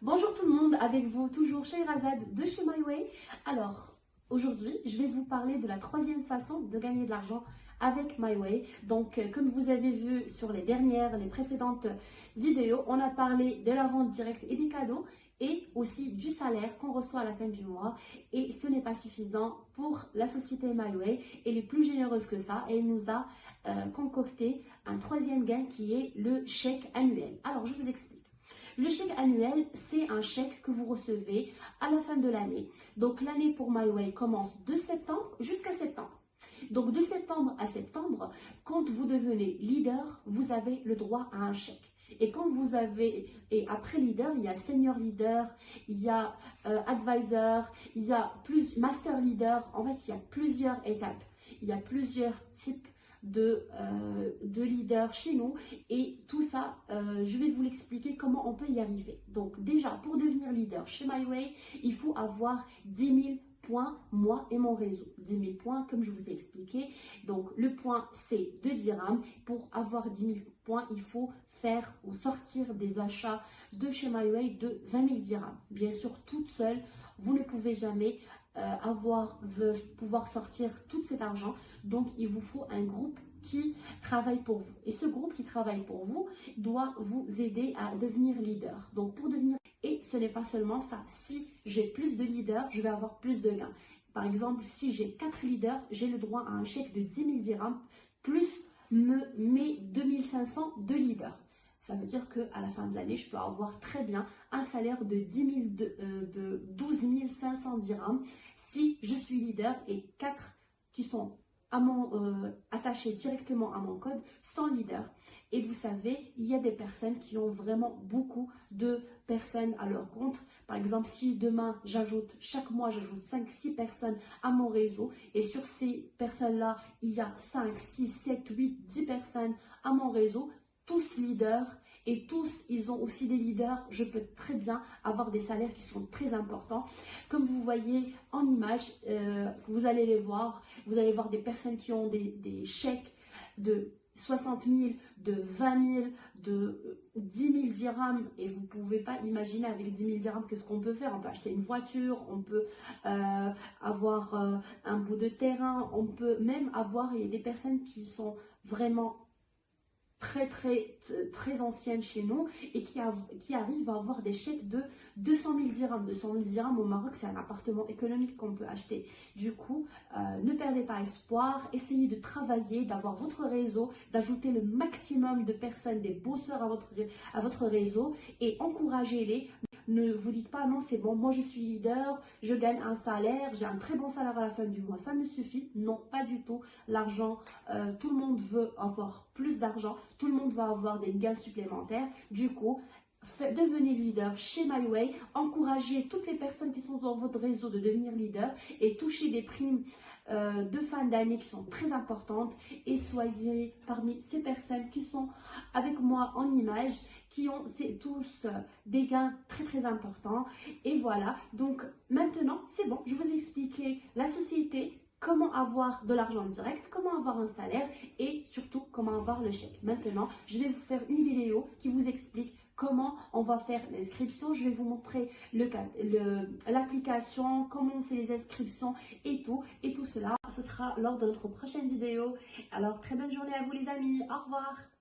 Bonjour tout le monde, avec vous toujours Shahrazad de chez MyWay. Alors, aujourd'hui, je vais vous parler de la troisième façon de gagner de l'argent avec MyWay. Donc, comme vous avez vu sur les précédentes vidéos, on a parlé de la vente directe et des cadeaux et aussi du salaire qu'on reçoit à la fin du mois. Et ce n'est pas suffisant pour la société MyWay. Elle est plus généreuse que ça et elle nous a concocté un troisième gain qui est le chèque annuel. Alors, je vous explique. Le chèque annuel, c'est un chèque que vous recevez à la fin de l'année. Donc l'année pour MyWay commence de septembre jusqu'à septembre. Donc de septembre à septembre, quand vous devenez leader, vous avez le droit à un chèque. Et quand vous avez, et après leader, il y a senior leader, il y a advisor, il y a master leader. En fait, il y a plusieurs étapes, il y a plusieurs types de leader chez nous et tout ça, je vais vous l'expliquer comment on peut y arriver. Donc déjà, pour devenir leader chez MyWay, il faut avoir 10 000 points, moi et mon réseau. 10 000 points, comme je vous ai expliqué. Donc le point, c'est 2 dirhams. Pour avoir 10 000 points, il faut faire ou sortir des achats de chez MyWay de 20 000 dirhams. Bien sûr, toute seule, vous ne pouvez jamais pouvoir sortir tout cet argent. Donc il vous faut un groupe qui travaille pour vous, et ce groupe qui travaille pour vous doit vous aider à devenir leader. Donc pour devenir, et ce n'est pas seulement ça, si j'ai plus de leaders, je vais avoir plus de gains. Par exemple, si j'ai 4 leaders, j'ai le droit à un chèque de 10 000 dirhams plus mes 2500 de leaders. Ça veut dire qu'à la fin de l'année, je peux avoir très bien un salaire de 12 500 dirhams si je suis leader et 4 qui sont attachés directement à mon code sans leader. Et vous savez, il y a des personnes qui ont vraiment beaucoup de personnes à leur compte. Par exemple, si demain, chaque mois, j'ajoute 5-6 personnes à mon réseau et sur ces personnes-là, il y a 5, 6, 7, 8, 10 personnes à mon réseau, tous leaders et tous ils ont aussi des leaders, je peux très bien avoir des salaires qui sont très importants. Comme vous voyez en image, vous allez les voir, vous allez voir des personnes qui ont des chèques de 60 000, de 20 000, de 10 000 dirhams, et vous ne pouvez pas imaginer avec 10 000 dirhams que ce qu'on peut faire. On peut acheter une voiture, on peut avoir un bout de terrain, on peut même avoir, il y a des personnes qui sont vraiment très anciennes chez nous et qui arrivent à avoir des chèques de 200 000 dirhams. 200 000 dirhams au Maroc, c'est un appartement économique qu'on peut acheter. Du coup, ne perdez pas espoir, essayez de travailler, d'avoir votre réseau, d'ajouter le maximum de personnes, des bosseurs à votre réseau et encouragez-les. Ne vous dites pas non, c'est bon, moi je suis leader, je gagne un salaire, j'ai un très bon salaire à la fin du mois, ça me suffit. Non, pas du tout. L'argent, tout le monde veut avoir plus d'argent, tout le monde va avoir des gains supplémentaires. Du coup, devenez leader chez MyWay, encouragez toutes les personnes qui sont dans votre réseau de devenir leader et touchez des primes de fin d'année qui sont très importantes et soyez parmi ces personnes qui sont avec moi en image, qui ont tous des gains très importants. Et voilà, donc maintenant c'est bon, je vous ai expliqué la société, comment avoir de l'argent direct, comment avoir un salaire et surtout comment avoir le chèque. Maintenant, je vais vous faire une vidéo qui vous explique comment on va faire l'inscription. Je vais vous montrer l'application, comment on fait les inscriptions et tout cela. Ce sera lors de notre prochaine vidéo. Alors, très bonne journée à vous les amis. Au revoir.